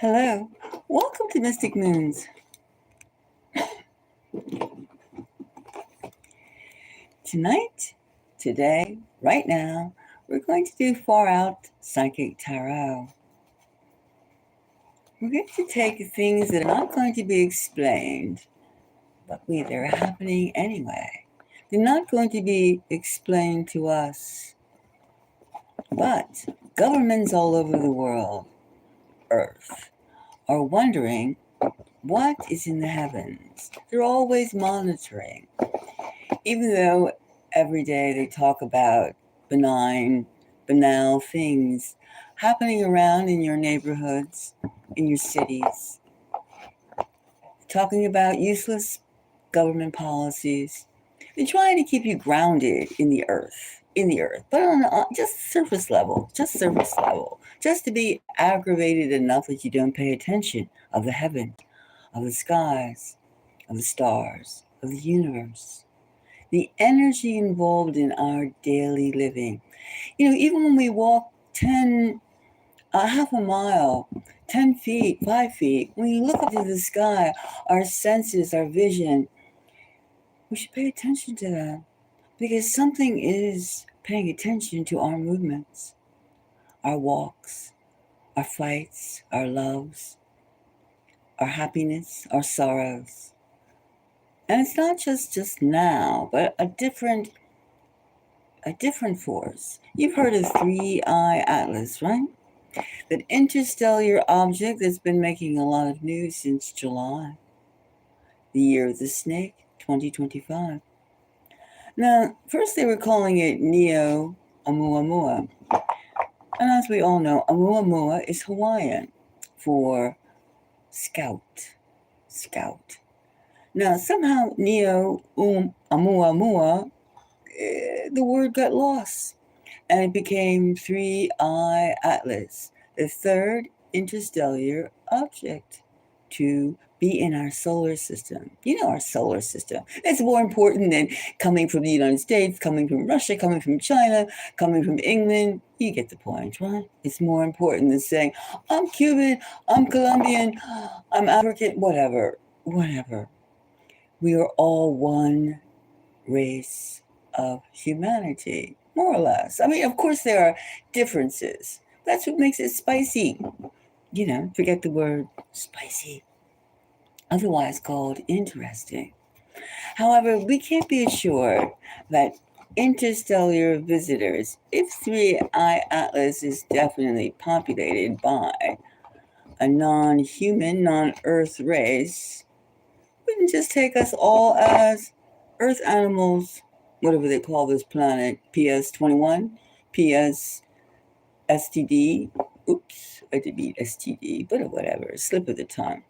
Hello, welcome to Mystic Moons. Tonight, today, right now, we're going to do Far Out Psychic Tarot. We're going to take things that are not going to be explained, but they're happening anyway. They're not going to be explained to us, but governments all over the world, Earth, are wondering what is in the heavens. They're always monitoring. Even though every day they talk about banal things happening around in your neighborhoods, in your cities, talking about useless government policies. They're trying to keep you grounded in the earth, but on just surface level, just to be aggravated enough that you don't pay attention of the heaven, of the skies, of the stars, of the universe. The energy involved in our daily living. Even when we walk half a mile, 10 feet, 5 feet, when you look up to the sky, our senses, our vision, we should pay attention to that because something is paying attention to our movements, our walks, our fights, our loves, our happiness, our sorrows. And it's not just now, but a different force. You've heard of 3iATLAS, right? That interstellar object that's been making a lot of news since July, the year of the snake, 2025. Now, first they were calling it Neo Oumuamua. And as we all know, Oumuamua is Hawaiian for scout. Now, somehow Neo Oumuamua, the word got lost, and it became 3iATLAS, the third interstellar object to be in our solar system. Our solar system. It's more important than coming from the United States, coming from Russia, coming from China, coming from England. You get the point, right? It's more important than saying, I'm Cuban, I'm Colombian, I'm African, whatever. We are all one race of humanity, more or less. I mean, of course, there are differences. That's what makes it spicy. Forget the word spicy, otherwise called interesting. However, we can't be assured that interstellar visitors, if 3iATLAS is definitely populated by a non-human, non-Earth race, wouldn't just take us all as Earth animals, whatever they call this planet, PS21, PS STD. Oops, I did mean STD, but whatever, slip of the tongue.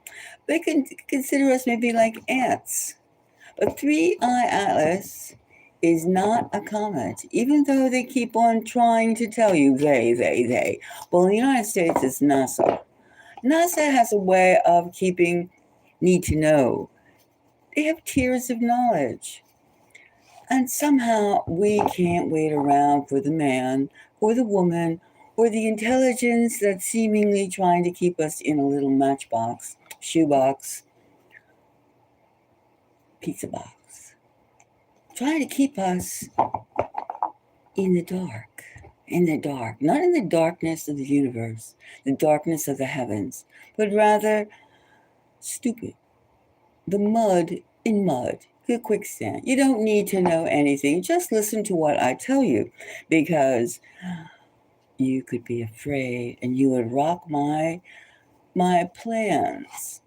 They can consider us maybe like ants. But 3iATLAS is not a comet, even though they keep on trying to tell you they. Well, in the United States, it's NASA. NASA has a way of keeping need to know. They have tiers of knowledge. And somehow we can't wait around for the man or the woman or the intelligence that's seemingly trying to keep us in a little matchbox, shoebox, pizza box. Trying to keep us in the dark, not in the darkness of the universe, the darkness of the heavens, but rather stupid, the mud in mud, the quicksand. You don't need to know anything. Just listen to what I tell you, because you could be afraid and you would rock my plans.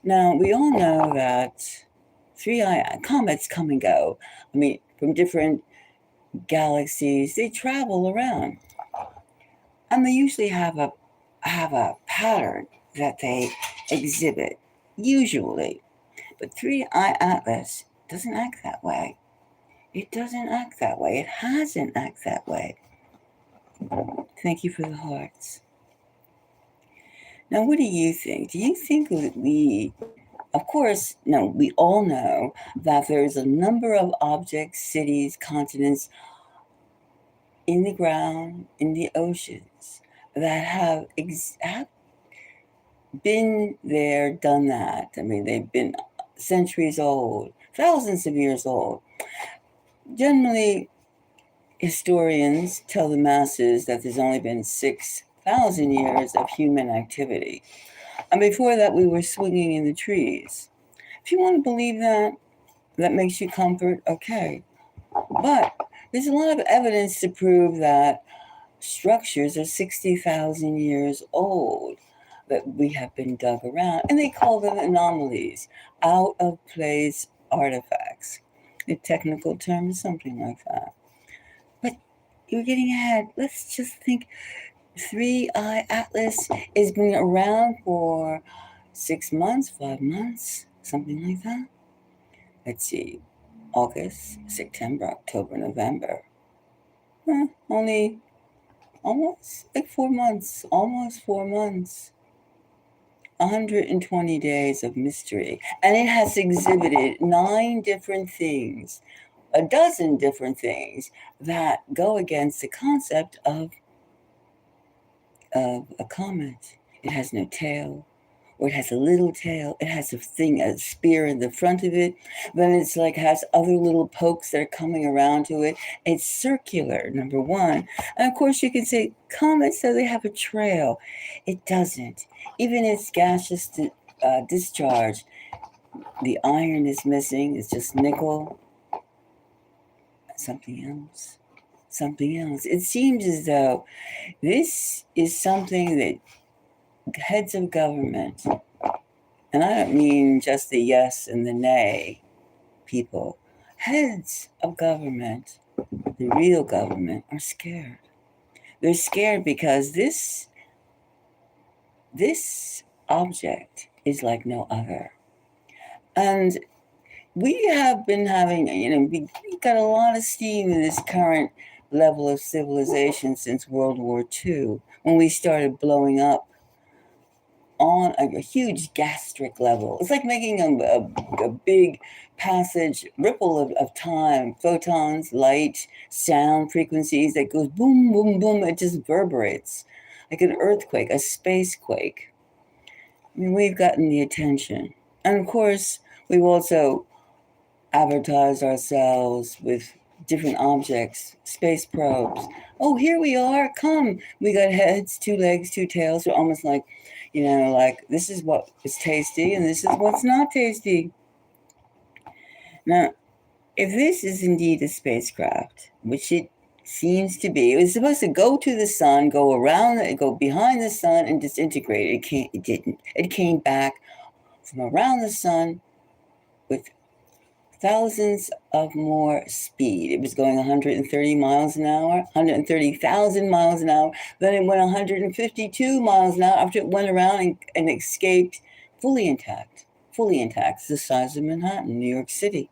Now, we all know that comets come and go. I mean, from different galaxies, they travel around. And they usually have a pattern that they exhibit, usually. But 3iATLAS doesn't act that way. It doesn't act that way. It hasn't acted that way. Thank you for the hearts. Now, what do you think? Do you think that we all know that there's a number of objects, cities, continents in the ground, in the oceans, that have been there, done that. I mean, they've been centuries old, thousands of years old. Generally, historians tell the masses that there's only been 6,000 years of human activity. And before that, we were swinging in the trees. If you want to believe that, that makes you comfort, okay. But there's a lot of evidence to prove that structures are 60,000 years old that we have been dug around, and they call them anomalies, out of place artifacts. The technical term is something like that. But you're getting ahead. Let's just think 3iATLAS has been around for 6 months, 5 months, something like that. Let's see, August, September, October, November. Only almost like 4 months, almost 4 months. 120 days of mystery. And it has exhibited 9 different things, a dozen different things that go against the concept of a comet. It has no tail, or it has a little tail. It has a spear in the front of it. Then it's like has other little pokes that are coming around to it. It's circular, number one. And of course, you can say comets, so they have a trail. It doesn't. Even its gaseous discharge, the iron is missing. It's just nickel. Something else. Something else. It seems as though this is something that heads of government, and I don't mean just the yes and the nay people, heads of government, the real government, are scared. They're scared because this object is like no other. And we have been having, we got a lot of steam in this current level of civilization since World War II, when we started blowing up on a huge gastric level. It's like making a big passage, ripple of time, photons, light, sound frequencies that goes boom, boom, boom. It just reverberates like an earthquake, a space quake. I mean, we've gotten the attention. And of course, we've also advertised ourselves with different objects, space probes. Oh, here we are, come. We got heads, 2 legs, 2 tails. We're almost like, like this is what is tasty and this is what's not tasty. Now, if this is indeed a spacecraft, which it seems to be, it was supposed to go to the sun, go around, go behind the sun, and disintegrate. It didn't. It came back from around the sun with thousands of more speed. It was going 130 miles an hour, 130,000 miles an hour. Then it went 152 miles an hour after it went around and escaped fully intact. Fully intact. It's the size of Manhattan, New York City.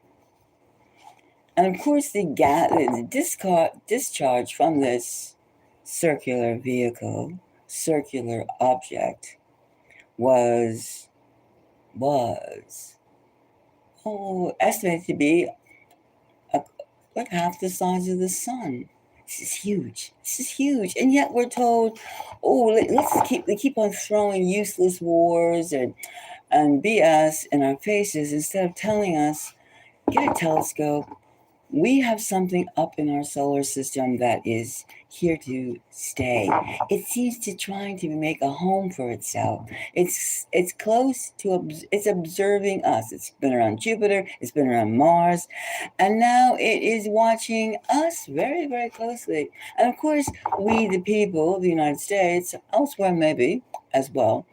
And of course, the discharge from this circular vehicle, circular object, was estimated to be like half the size of the sun. This is huge. This is huge. And yet we're told, they keep on throwing useless wars and BS in our faces instead of telling us, get a telescope. We have something up in our solar system that is here to stay. It seems to trying to make a home for itself. It's close to, it's observing us. It's been around Jupiter, it's been around Mars, and now it is watching us very, very closely. And of course, we, the people of the United States, elsewhere maybe as well,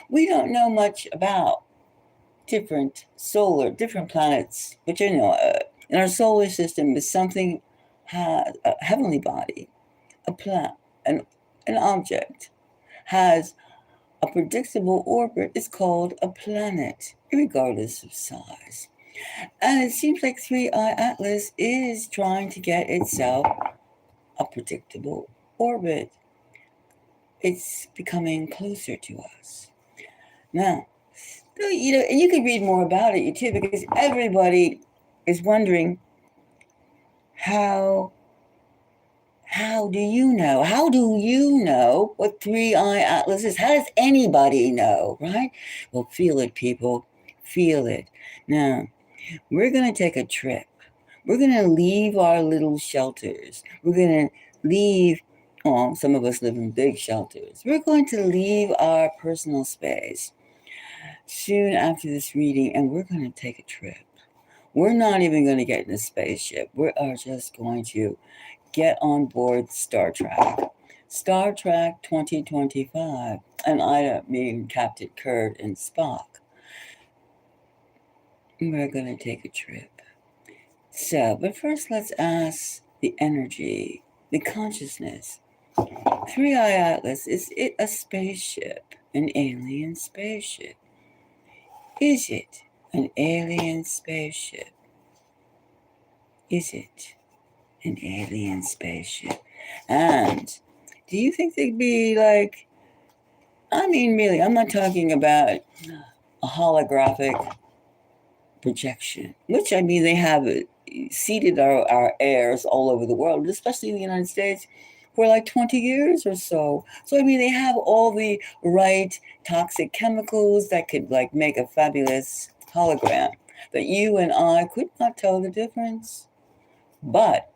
we don't know much about different planets, but in our solar system is something, a heavenly body, a planet, an object, has a predictable orbit. It's called a planet, regardless of size. And it seems like 3iATLAS is trying to get itself a predictable orbit. It's becoming closer to us. Now, and you can read more about it too, because everybody is wondering how How do you know? How do you know what 3iATLAS is? How does anybody know, right? Well, feel it, people. Feel it. Now, we're going to take a trip. We're going to leave our little shelters. We're going to leave, well, some of us live in big shelters. We're going to leave our personal space soon after this reading, and we're going to take a trip. We're not even going to get in a spaceship. We are just going to get on board Star Trek. Star Trek 2025. And I don't mean Captain Kirk and Spock. We're going to take a trip. So, but first let's ask the energy, the consciousness. 3iATLAS, is it a spaceship? An alien spaceship? Is it an alien spaceship? Is it an alien spaceship? And do you think they'd be like, I mean, really, I'm not talking about a holographic projection, which I mean, they have seeded our heirs all over the world, especially in the United States, for like 20 years or so. So, I mean, they have all the right toxic chemicals that could like make a fabulous hologram that you and I could not tell the difference. But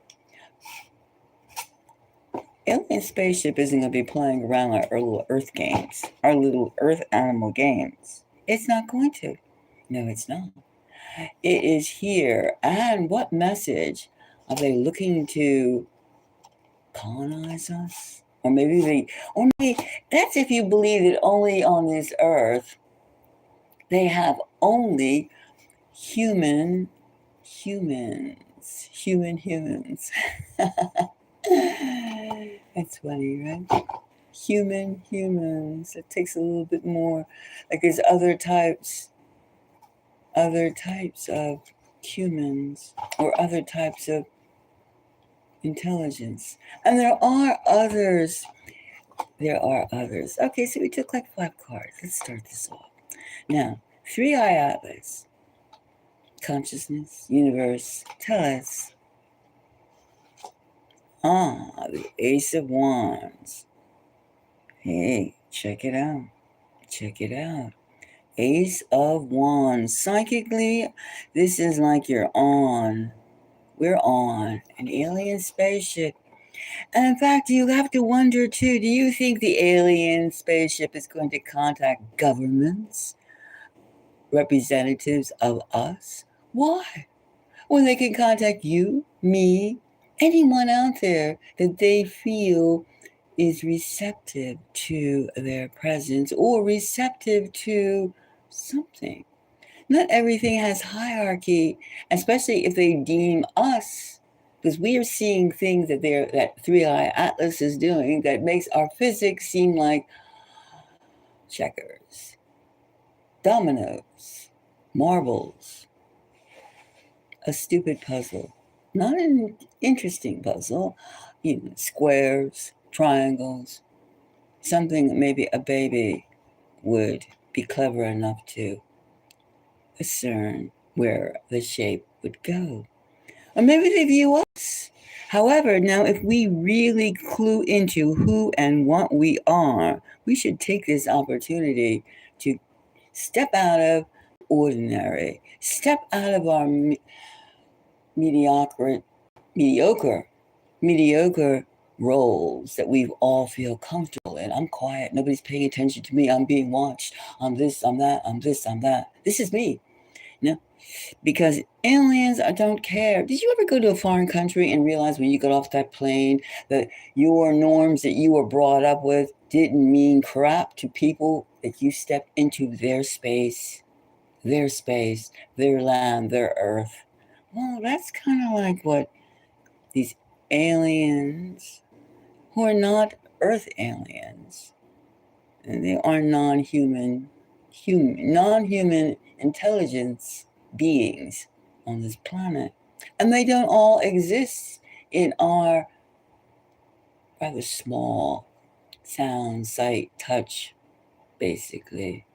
Alien Spaceship isn't going to be playing around our little Earth games, our little Earth animal games. It's not going to. No, it's not. It is here. And what message are they looking to colonize us? Or maybe that's if you believe that only on this Earth they have only humans. That's funny, right? Humans. It takes a little bit more. Like there's other types of humans or other types of intelligence. And there are others. Okay, so we took like 5 cards. Let's start this off. Now, 3iATLAS, consciousness, universe, tell us. The Ace of Wands. Hey, check it out. Ace of Wands. Psychically, this is like you're on. We're on an alien spaceship. And in fact, you have to wonder too, do you think the alien spaceship is going to contact governments, representatives of us? Why? When they can contact you, me, anyone out there that they feel is receptive to their presence or receptive to something. Not everything has hierarchy, especially if they deem us, because we are seeing things that 3iATLAS is doing that makes our physics seem like checkers, dominoes, marbles, a stupid puzzle. Not an interesting puzzle, squares, triangles, something that maybe a baby would be clever enough to discern where the shape would go. Or maybe they view us. However, now if we really clue into who and what we are, we should take this opportunity to step out of ordinary, step out of our mediocre roles that we all feel comfortable in. I'm quiet. Nobody's paying attention to me. I'm being watched. I'm this, I'm that, I'm this, I'm that. This is me. Because aliens don't care. Did you ever go to a foreign country and realize when you got off that plane that your norms that you were brought up with didn't mean crap to people, that you stepped into their space, their land, their earth? Well, that's kind of like what these aliens, who are not Earth aliens, and they are non-human intelligence beings on this planet. And they don't all exist in our rather small sound, sight, touch, basically,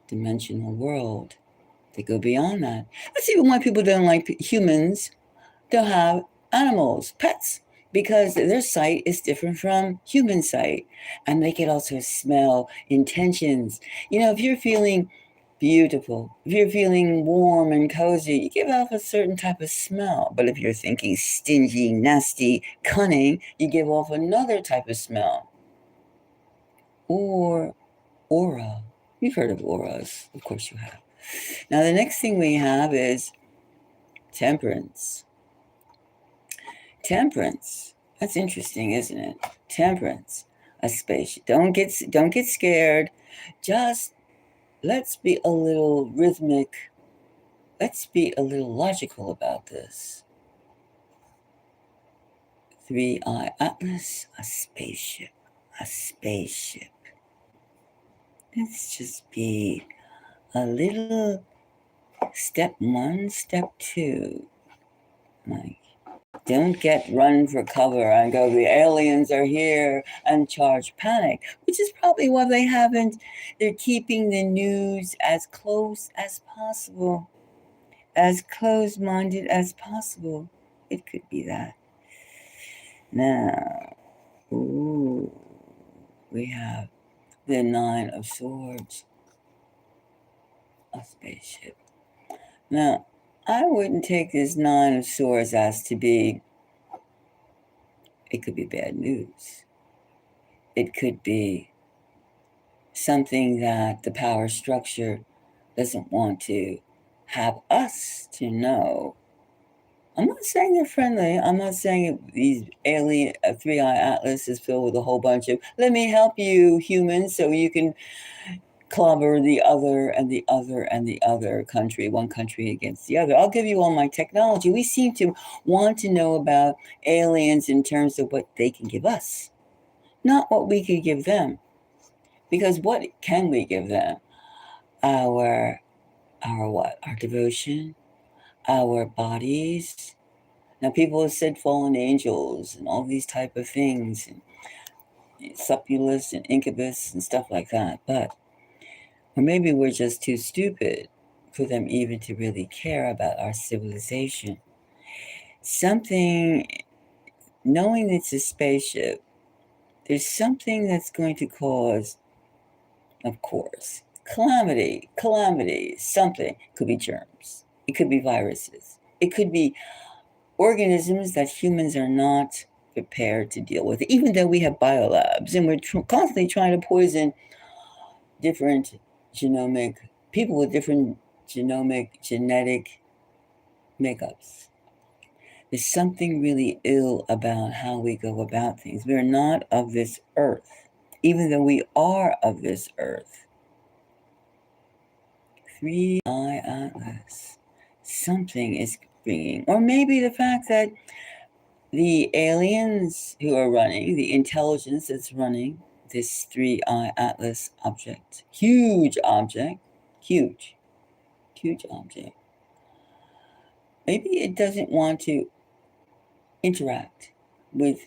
dimensional world. They go beyond that. That's even why people don't like humans, don't have animals, pets. because their sight is different from human sight. And they can also smell intentions. If you're feeling beautiful, if you're feeling warm and cozy, you give off a certain type of smell. But if you're thinking stingy, nasty, cunning, you give off another type of smell. Or aura. You've heard of auras. Of course you have. Now, the next thing we have is temperance. Temperance. That's interesting, isn't it? Temperance. A spaceship. Don't get scared. Just let's be a little rhythmic. Let's be a little logical about this. 3iATLAS, a spaceship. A spaceship. Let's just be a little step one, step two. Like, don't get run for cover and go, the aliens are here, and charge panic, which is probably why they're keeping the news as close as possible, as close-minded as possible. It could be that. Now, we have the 9 of Swords, a spaceship. Now, I wouldn't take this 9 of Swords as to be, it could be bad news. It could be something that the power structure doesn't want to have us to know. I'm not saying they're friendly. I'm not saying these alien 3iATLAS is filled with a whole bunch of, let me help you, humans, so you can clobber the other and the other and the other country, one country against the other. I'll give you all my technology. We seem to want to know about aliens in terms of what they can give us, not what we could give them. Because what can we give them? Our what? Our devotion, our bodies. Now, people have said fallen angels and all these type of things, and succubus and incubus and stuff like that. But, or maybe we're just too stupid for them even to really care about our civilization. Something, knowing it's a spaceship, there's something that's going to cause, of course, calamity, something. It could be germs. It could be viruses. It could be organisms that humans are not prepared to deal with, even though we have biolabs and we're constantly trying to poison different people with different genetic makeups. There's something really ill about how we go about things. We're not of this earth, even though we are of this earth. 3iATLAS. Something is bringing, or maybe the fact that the aliens who are running, the intelligence that's running this 3iATLAS object, huge object, maybe it doesn't want to interact with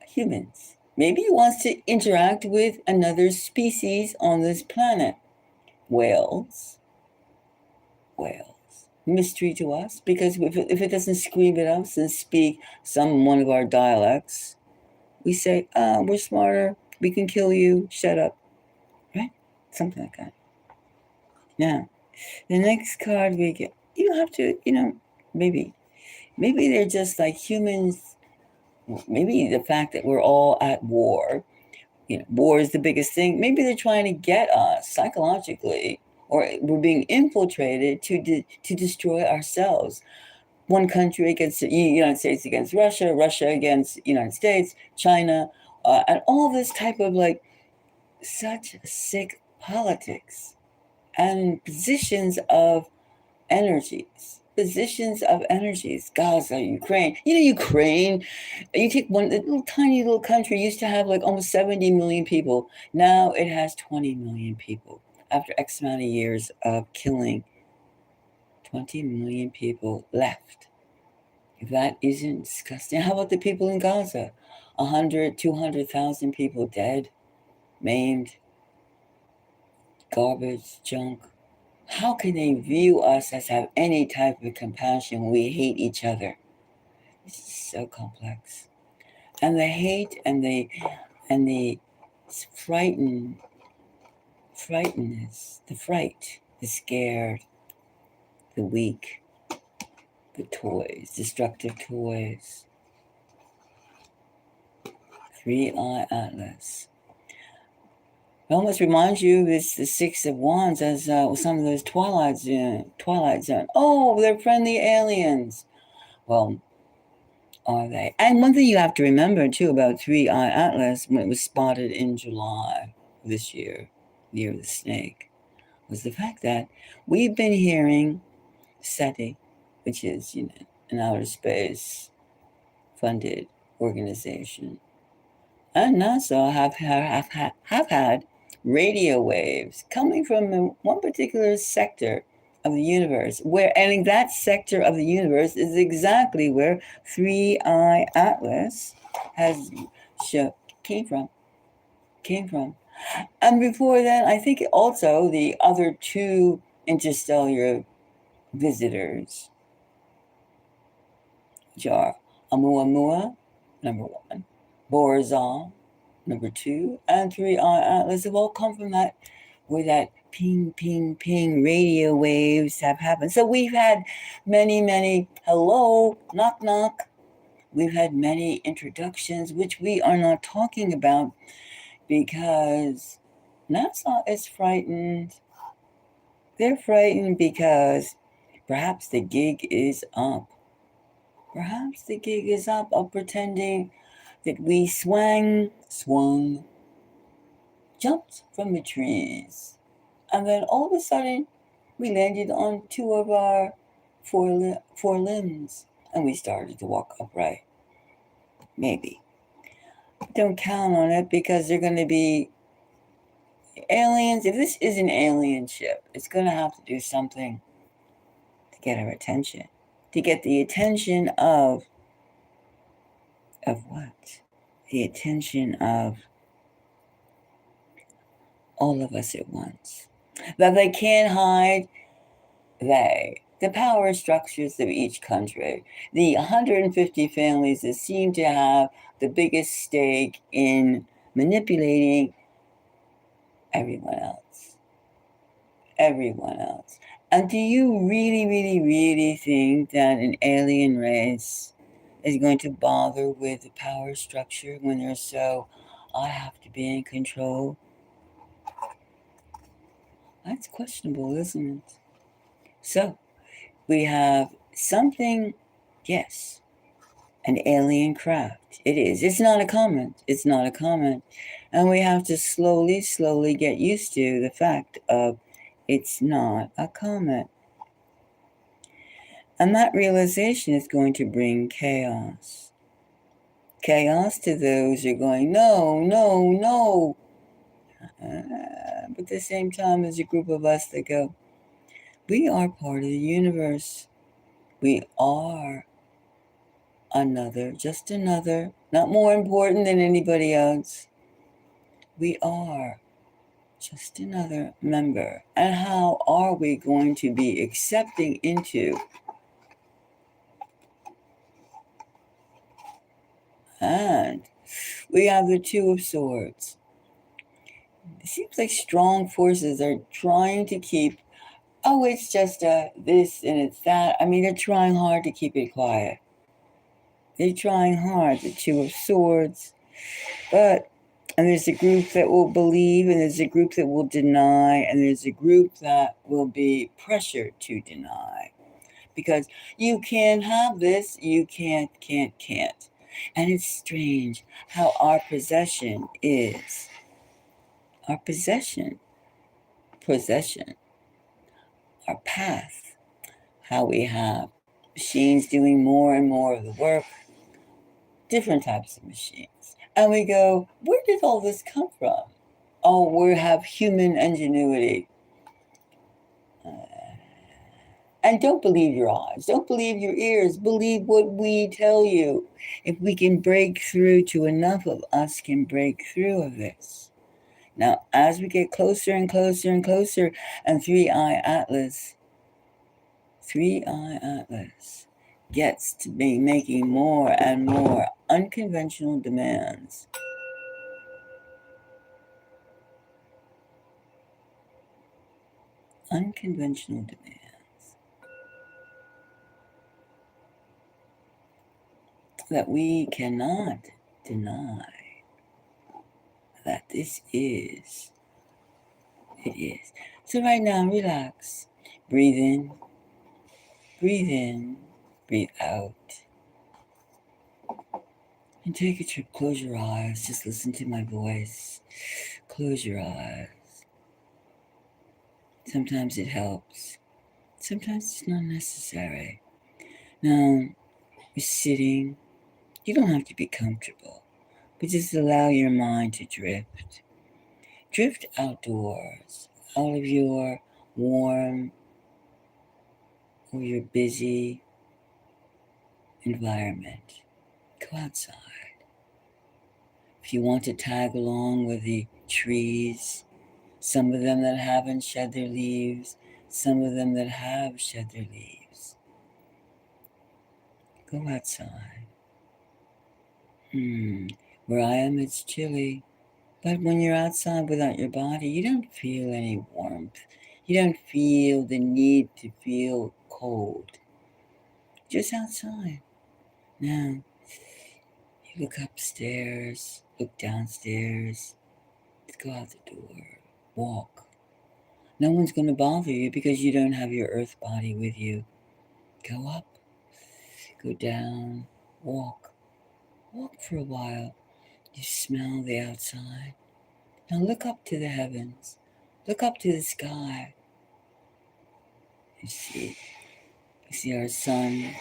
humans. Maybe it wants to interact with another species on this planet. Whales. Mystery to us, because if it doesn't scream at us and speak one of our dialects, we say, we're smarter, we can kill you, shut up, right? Something like that. Now, the next card we get, you have to, maybe they're just like humans. Maybe the fact that we're all at war, war is the biggest thing. Maybe they're trying to get us psychologically, or we're being infiltrated to destroy ourselves. One country against the United States against Russia, Russia against United States, China, and all this type of such sick politics and positions of energies. Gaza, Ukraine. Ukraine, you take one little tiny little country, used to have almost 70 million people. Now it has 20 million people. After X amount of years of killing, 20 million people left. If that isn't disgusting, how about the people in Gaza? 100, 200,000 people dead, maimed, garbage, junk. How can they view us as have any type of compassion when we hate each other? This is so complex. And the hate and the frightenness, the fright, the scared, the weak, the toys, destructive toys. 3iATLAS. It almost reminds you of it's the Six of Wands as some of those Twilight Zone. Oh, they're friendly aliens. Well, are they? And one thing you have to remember too about 3iATLAS when it was spotted in July this year, year of the snake, was the fact that we've been hearing SETI, which is an outer space funded organization, and NASA have had radio waves coming from one particular sector of the universe, and in that sector of the universe is exactly where 3iATLAS has came from. And before then, I think also the other two interstellar visitors, which are Oumuamua, number 1, Borazon, number 2, and 3iATLAS have all come from that, where that ping, ping, ping radio waves have happened. So we've had many, hello, knock, knock. We've had many introductions, which we are not talking about because NASA is frightened. They're frightened because perhaps the gig is up. Perhaps the gig is up of pretending that we swung, jumped from the trees, and then all of a sudden we landed on 2 of our four limbs and we started to walk upright. Maybe. Don't count on it because they're going to be aliens. If this is an alien ship, it's going to have to do something to get our attention. To get the attention of what? The attention of all of us at once. That they can't hide the power structures of each country, the 150 families that seem to have the biggest stake in manipulating everyone else. And do you really think that an alien race is going to bother with the power structure when they're so, I have to be in control? That's questionable, isn't it? So, we have something, yes, an alien craft. It is. It's not a comment. And we have to slowly get used to the fact of it's not a comet. And that realization is going to bring chaos. Chaos to those who are going, no. But at the same time, there's a group of us that go, we are part of the universe. We are just another, not more important than anybody else. We are just another member. And how are we going to be accepting into? And we have the Two of Swords. It seems like strong forces are trying to keep, it's just this and it's that. I mean, they're trying hard to keep it quiet. They're trying hard, the Two of Swords. And there's a group that will believe, and there's a group that will deny, and there's a group that will be pressured to deny. Because you can't have this, you can't. And it's strange how our possession is. Our possession, our path, how we have machines doing more and more of the work, different types of machines. And we go, where did all this come from? Oh, we have human ingenuity. And don't believe your eyes. Don't believe your ears. Believe what we tell you. If we can break through to enough of us can break through of this. Now, as we get closer and 3iATLAS gets to be making more and more unconventional demands. Unconventional demands that we cannot deny that this is. It is. So right now, relax. Breathe in, breathe in, breathe out. And take a trip. Close your eyes. Just listen to my voice. Close your eyes. Sometimes it helps. Sometimes it's not necessary. Now, you're sitting. You don't have to be comfortable, but just allow your mind to drift. Drift outdoors, out of your warm or your busy environment. Go outside. If you want to tag along with the trees, some of them that haven't shed their leaves, some of them that have shed their leaves, go outside. Where I am, it's chilly. But when you're outside without your body, you don't feel any warmth. You don't feel the need to feel cold. Just outside. Now, you look upstairs, look downstairs. Let's go out the door. Walk. No one's going to bother you because you don't have your earth body with you. Go up, go down, walk. Walk for a while. You smell the outside. Now look up to the heavens. Look up to the sky. You see our sun.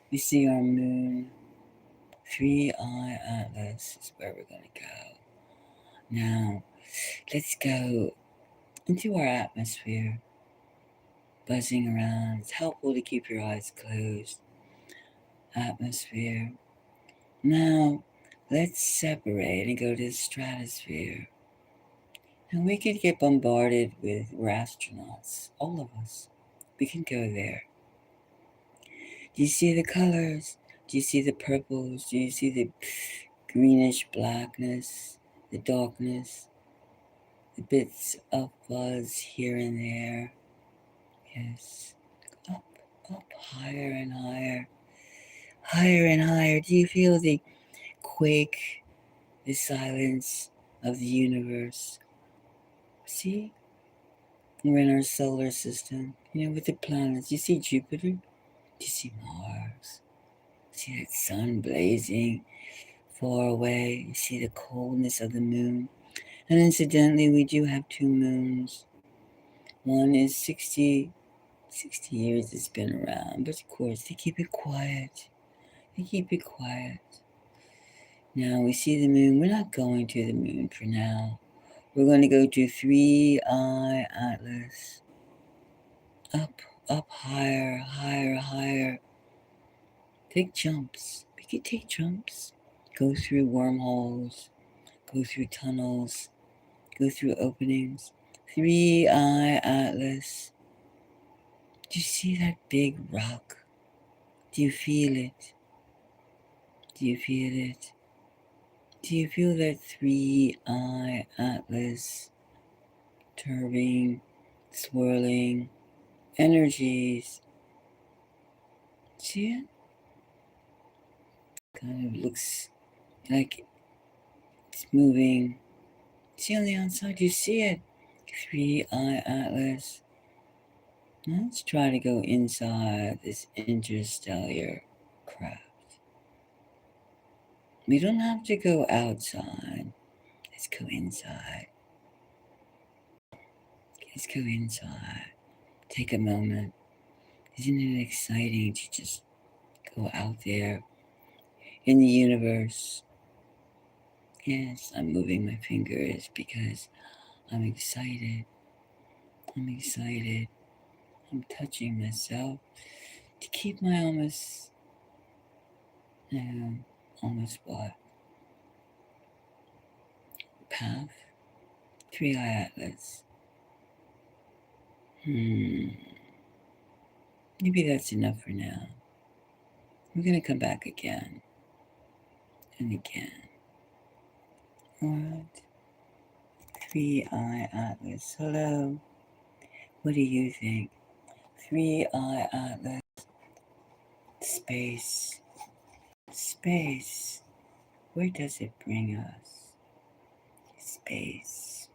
You see our moon. 3iATLAS is where we're going to go. Now, let's go into our atmosphere. Buzzing around. It's helpful to keep your eyes closed. Atmosphere. Now, let's separate and go to the stratosphere. And we could get bombarded with, we're astronauts, all of us. We can go there. Do you see the colors? Do you see the purples? Do you see the greenish blackness, the darkness, the bits of fuzz here and there? Yes. Up, up, higher and higher. Higher and higher. Do you feel the quake, the silence of the universe? See? We're in our solar system, with the planets. You see Jupiter? You see Mars? See that sun blazing far away? You see the coldness of the moon? And incidentally, we do have two moons. One is 60 years it's been around, but of course, they keep it quiet. They keep it quiet. Now, we see the moon. We're not going to the moon for now. We're going to go to 3iATLAS. Up, up, higher, higher, higher. Take jumps. We could take jumps. Go through wormholes. Go through tunnels. Go through openings. 3iATLAS. Do you see that big rock? Do you feel it? Do you feel it? Do you feel that 3iATLAS turning, swirling energies? See it? Kind of looks like it's moving. See on the outside, you see it. 3iATLAS. Let's try to go inside this interstellar craft. We don't have to go outside. Let's go inside. Let's go inside. Take a moment. Isn't it exciting to just go out there in the universe? Yes, I'm moving my fingers because I'm excited. I'm excited. I'm touching myself to keep my almost what? Path? 3iATLAS. Maybe that's enough for now. We're going to come back again and again. All right. 3iATLAS. Hello. What do you think? 3iATLAS. Space. Space. Where does it bring us? Space.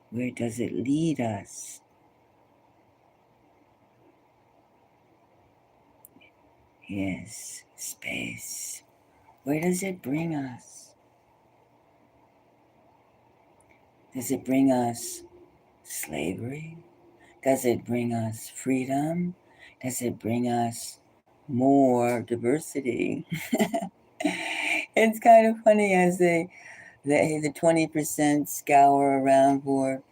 Where does it lead us? Yes, space. Where does it bring us? Does it bring us slavery? Does it bring us freedom? Does it bring us more diversity? It's kind of funny as the 20% scour around for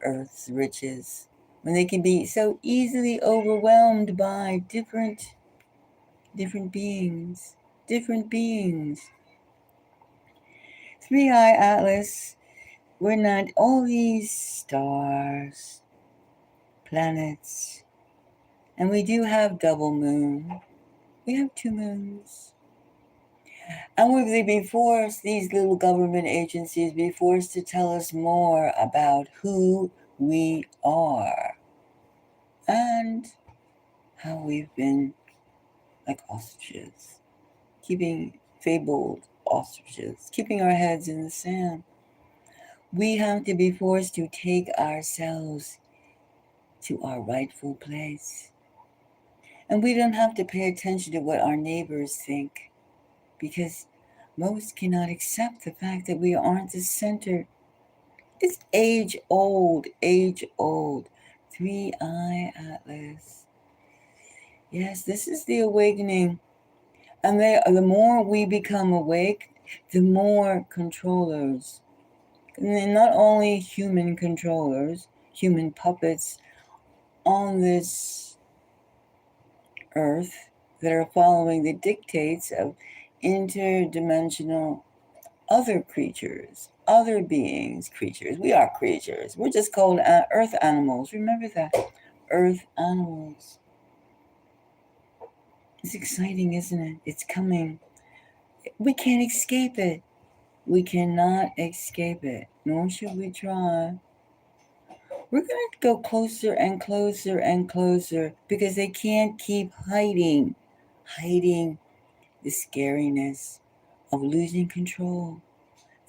Earth's riches when they can be so easily overwhelmed by different beings. Different beings. 3iATLAS, we're not all these stars, planets, and we do have double moon. We have 2 moons. And we've been forced, these little government agencies be forced to tell us more about who we are and how we've been like ostriches, fabled ostriches, keeping our heads in the sand. We have to be forced to take ourselves to our rightful place. And we don't have to pay attention to what our neighbors think, because most cannot accept the fact that we aren't the center. It's age old, age old. 3iATLAS. Yes, this is the awakening. And the more we become awake, the more controllers. And not only human controllers, human puppets on this earth that are following the dictates of interdimensional other creatures, other beings, creatures. We are creatures. We're just called earth animals. Remember that. Earth animals. It's exciting, isn't it? It's coming. We can't escape it. We cannot escape it, nor should we try. We're going to go closer and closer and closer because they can't keep hiding the scariness of losing control.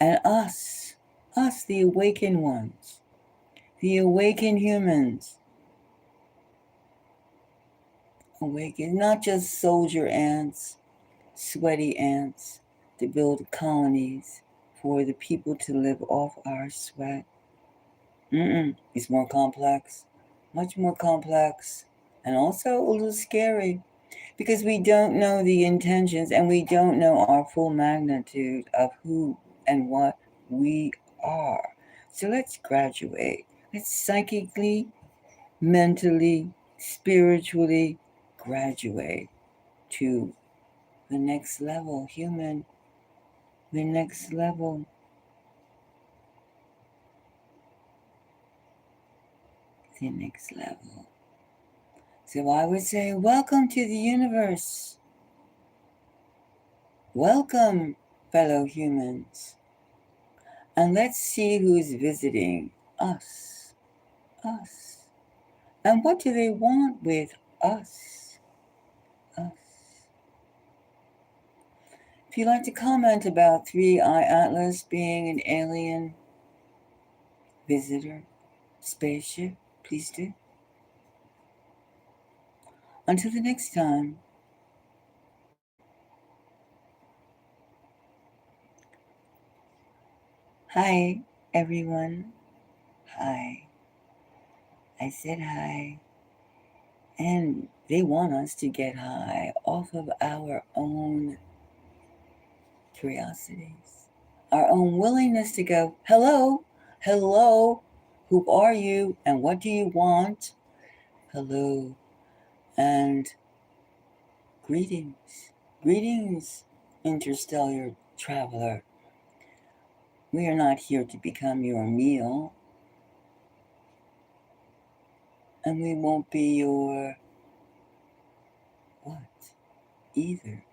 And us, the awakened ones, the awakened humans, awakened, not just soldier ants, sweaty ants to build colonies for the people to live off our sweat. It's more complex, much more complex, and also a little scary because we don't know the intentions and we don't know our full magnitude of who and what we are. So let's graduate. Let's psychically, mentally, spiritually graduate to the next level, human, the next level. The next level. So I would say, welcome to the universe. Welcome, fellow humans. And let's see who's visiting us. Us. And what do they want with us? Us. If you'd like to comment about 3iATLAS being an alien visitor spaceship, please do. Until the next time. Hi, everyone. Hi. I said hi. And they want us to get high off of our own curiosities, our own willingness to go, hello, hello, who are you and what do you want? Hello, and greetings, greetings, interstellar traveler. We are not here to become your meal, and we won't be your what? either.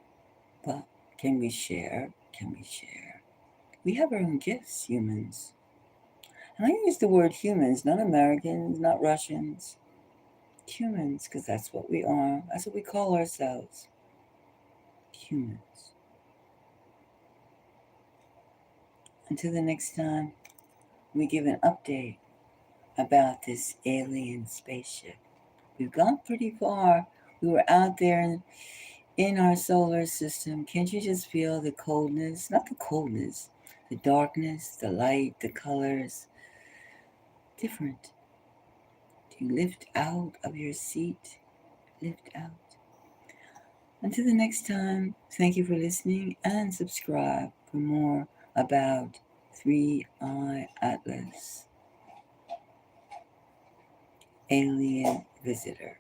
But can we share? Can we share? We have our own gifts, humans. And I use the word humans, not Americans, not Russians. Humans, because that's what we are. That's what we call ourselves. Humans. Until the next time, we give an update about this alien spaceship. We've gone pretty far. We were out there in our solar system. Can't you just feel the coldness? Not the coldness, the darkness, the light, the colors. Different. Do you lift out of your seat? Lift out. Until the next time, thank you for listening and subscribe for more about 3iATLAS, Alien Visitor.